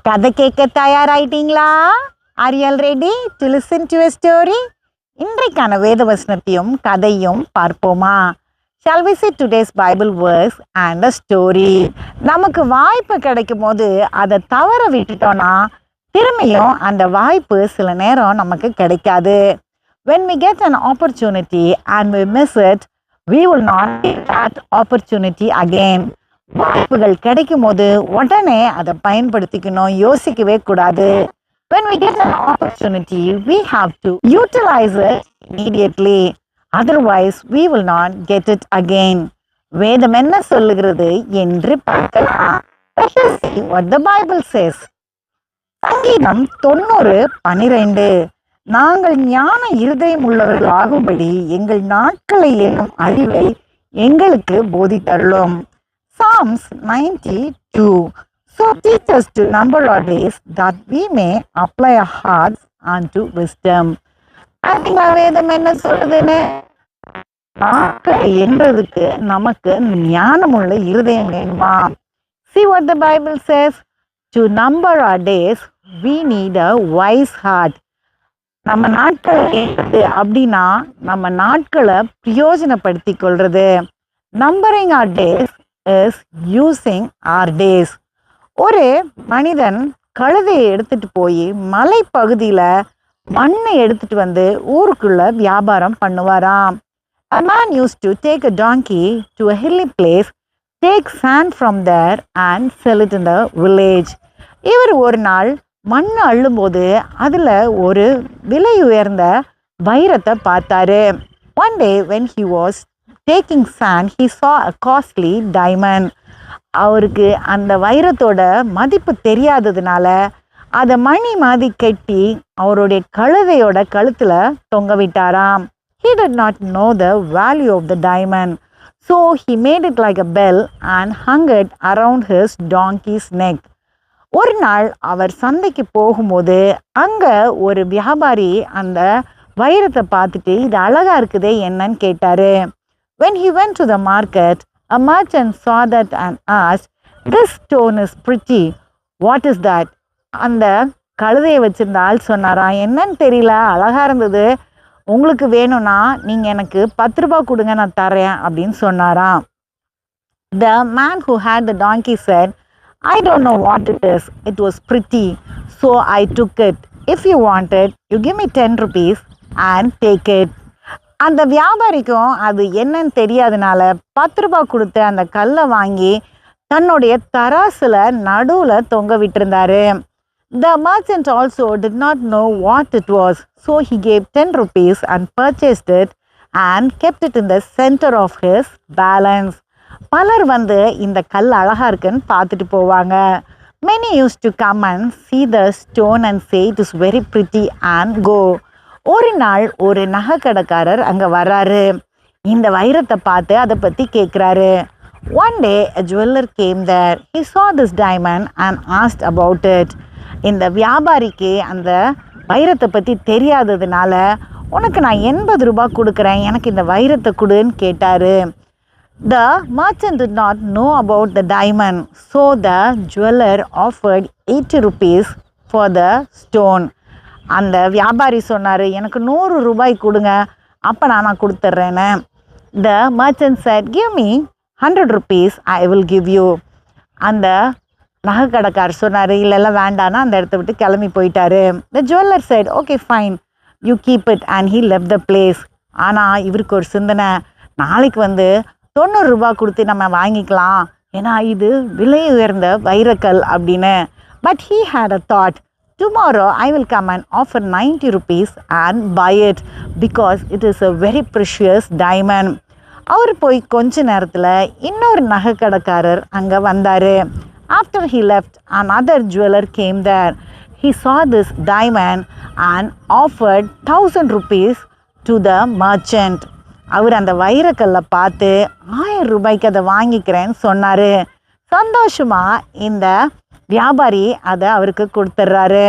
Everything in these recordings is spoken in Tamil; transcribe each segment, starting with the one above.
கதை கேட்க தயாராயிட்டீங்களா? Are you all ready to listen to a story? இன்றைக்கான வேத வசனத்தையும் கதையும் பார்ப்போமா? Shall we see today's Bible verse and a story? நமக்கு வாய்ப்பு கிடைக்கும் போது அதை தவற விட்டுட்டோம்னா திரும்பியும் அந்த வாய்ப்பு சில நேரம் நமக்கு கிடைக்காது. When we get an opportunity and we miss it, we will not get that opportunity again. வாய்ப்புகள் கிடைக்கும் போது உடனே அதை பயன்படுத்திக்கணும், யோசிக்கவே கூடாது. When we get an opportunity, we have to utilize it immediately. Otherwise, we will not get it again. வேதம் என்ன சொல்லுகிறது என்று பார்க்கலாம். Let us see what the Bible says. சங்கீதம் 90:12. நாங்கள் ஞான இருதயம் உள்ளவர்கள் ஆகும்படி எங்கள் நாட்களை எனும் அறிவை எங்களுக்கு போதித்தருளும். Psalms 92. So teach us to number our days that we may apply our hearts unto wisdom. வேதம் என்ன சொல்லுதுன்னு, நாட்களை எண்றதுக்கு நமக்கு ஞானமுள்ள இருதயம் வேணுமா? See what the Bible says. To number our days, we need a wise heart. நம்ம நாட்களை எண்றது அப்படின்னா நம்ம நாட்களை பிரயோஜனப்படுத்தி கொள்றது. Numbering our days is using our days. ஒரு மனிதன் கழுதையை எடுத்துட்டு போய் மலை பகுதியில மண்ணை எடுத்துட்டு வந்து ஊருக்குள்ள வியாபாரம் பண்ணுவாராம். A man used to take a donkey to a hilly place, take sand from there and sell it in the village. இவர் ஒரு நாள் மண் அள்ளும்போது அதுல ஒரு விலை உயர்ந்த வைரத்தை பார்த்தாரு. One day when he was taking sand, he saw a costly diamond. அவருக்கு அந்த வைரத்தோட மதிப்பு தெரியாததுனால அதை மணி மாதிரி கட்டி அவருடைய கழுதையோட கழுத்துல தொங்க விட்டாராம். He did not know the value of the diamond, so he made it like a bell and hung it around his donkey's neck. ஒரு நாள் அவர் சந்தைக்கு போகும்போது அங்க ஒரு வியாபாரி அந்த வைரத்தை பார்த்துட்டு இது அழகா இருக்குதே என்னன்னு கேட்டாரு. When he went to the market, a merchant saw that and asked, "This stone is pretty. What is that?" அந்த கழுதையை வச்சிருந்த ஆள் சொன்னாரா, என்னன்னு தெரியல, அழகா இருந்தது, உங்களுக்கு வேணும்னா நீங்க எனக்கு 10 ரூபாய் கொடுங்க, நான் தரேன் அப்படின்னு சொன்னாராம். The man who had the donkey said, "I don't know what it is. It was pretty, so I took it. If you want it, you give me 10 rupees and take it." அந்த வியாபாரிக்கும் அது என்னன்னு தெரியாதனால 10 ரூபாய் கொடுத்து அந்த கல்லை வாங்கி தன்னுடைய தராசுல நடுவுல தொங்க விட்டிருந்தாரு. The merchant also did not know what it was, so he gave 10 rupees and purchased it and kept it in the center of his balance. பலர் வந்து இந்த கல் அழகா இருக்குன்னு பார்த்துட்டு போவாங்க. Many used to come and see the stone and say it is very pretty and go. ஒரு நாள் ஒரு நகைக்கடைக்காரர் அங்க வர்றாரு. இந்த வைரத்தை பார்த்து அதை பத்தி கேட்குறாரு. One day a jeweler came there. He saw this diamond and asked about it. இந்த வியாபாரிக்கு அந்த வைரத்தை பத்தி தெரியாததுனால உனக்கு நான் 80 ரூபாய் கொடுக்குறேன், எனக்கு இந்த வைரத்தை கொடுன்னு கேட்டாரு. The merchant did not know about the diamond, so the jeweler offered 80 rupees for the stone. அந்த வியாபாரி சொன்னாரு, எனக்கு 100 ரூபாய் கொடுங்க, அப்போ நான் கொடுத்துட்றேன்னு. The merchant said, "Give me 100 rupees, I will give you." அந்த நகைக்கடைக்காரர் சொன்னார், இல்லைல்லாம் வேண்டான்னா அந்த இடத்த விட்டு கிளம்பி போயிட்டாரு. The jeweler said, "Okay, fine, you keep it," and he left the place. ஆனால் இவருக்கு ஒரு சிந்தனை, நாளைக்கு வந்து 90 ரூபாய் கொடுத்து நம்ம வாங்கிக்கலாம், ஏன்னா இது விலை உயர்ந்த வைரக்கல் அப்படின்னு. But he had a thought, tomorrow I will come and offer 90 rupees and buy it because it is a very precious diamond. அவர் போய் கொஞ்ச நேரத்தில் இன்னொரு நகைக்கடைக்காரர் அங்கே வந்தார். After he left, another jeweler came there. He saw this diamond and offered 1000 rupees to the merchant. அவர் அந்த வைரக்கல்லை பார்த்து 1000 ரூபாய்க்கு அதை வாங்கிக்கிறேன்னு சொன்னார். சந்தோஷமா இந்த வியாபாரி அதை அவருக்கு கொடுத்துட்றாரு.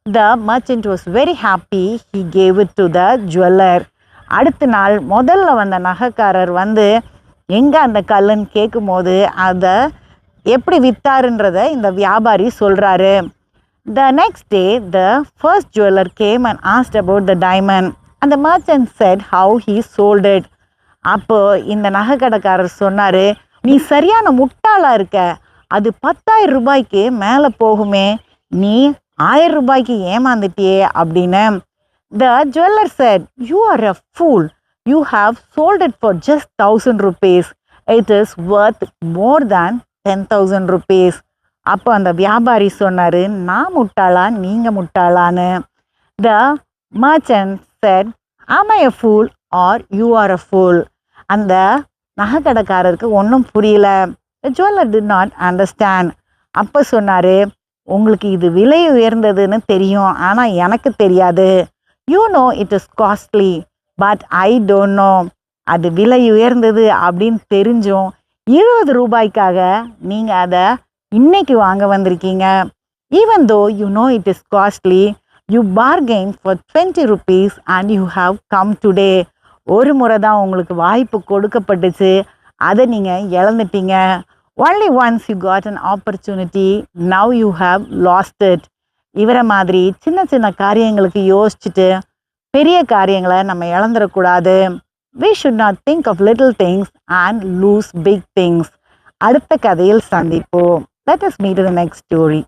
The merchant was very happy. He gave it to the jeweler. அடுத்த நாள் முதல்ல வந்த நகைக்காரர் வந்து எங்கே அந்த கல்லுன்னு கேட்கும் போது அதை எப்படி வித்தாருன்றதை இந்த வியாபாரி சொல்கிறாரு. The next day, the first jeweler came and asked about the diamond, and the merchant said how he sold it. அப்போ இந்த நகைக்கடைக்காரர் சொன்னார், நீ சரியான முட்டாளாக இருக்க, அது 10,000 ரூபாய்க்கு மேலே போகுமே, நீ 1000 ரூபாய்க்கு ஏமாந்துட்டியே அப்படின்னு. The jeweler said, you are a fool. You have sold it for just 1,000 rupees. It is worth more than 10,000 rupees. அப்போ அந்த வியாபாரி சொன்னார், நான் முட்டாளா நீங்கள் முட்டாளான்னு. The merchant said, am I a fool or you are a fool? அந்த நகைக்கடைக்காரருக்கு ஒன்றும் புரியல. The jeweler did not understand. அப்போ சொன்னார், உங்களுக்கு இது விலை உயர்ந்ததுன்னு தெரியும், ஆனால் எனக்கு தெரியாது. You know it is costly, but I don't know. அது விலை உயர்ந்தது அப்படின்னு தெரிஞ்சும் 20 ரூபாய்க்காக நீங்கள் அதை இன்னைக்கு வாங்க வந்திருக்கீங்க. Even though you know it is costly, you bargained for 20 rupees and you have come today. ஒரு முறை தான் உங்களுக்கு வாய்ப்பு கொடுக்கப்பட்டுச்சு, அதை நீங்கள் இழந்துட்டீங்க. Only once you got an opportunity, now you have lost it. இவரை மாதிரி சின்ன சின்ன காரியங்களுக்கு யோசிச்சுட்டு பெரிய காரியங்களை நம்ம இழந்துடக்கூடாது. We should not think of little things and lose big things. அடுத்த கதையில் சந்திப்போம். Let us meet in the next story.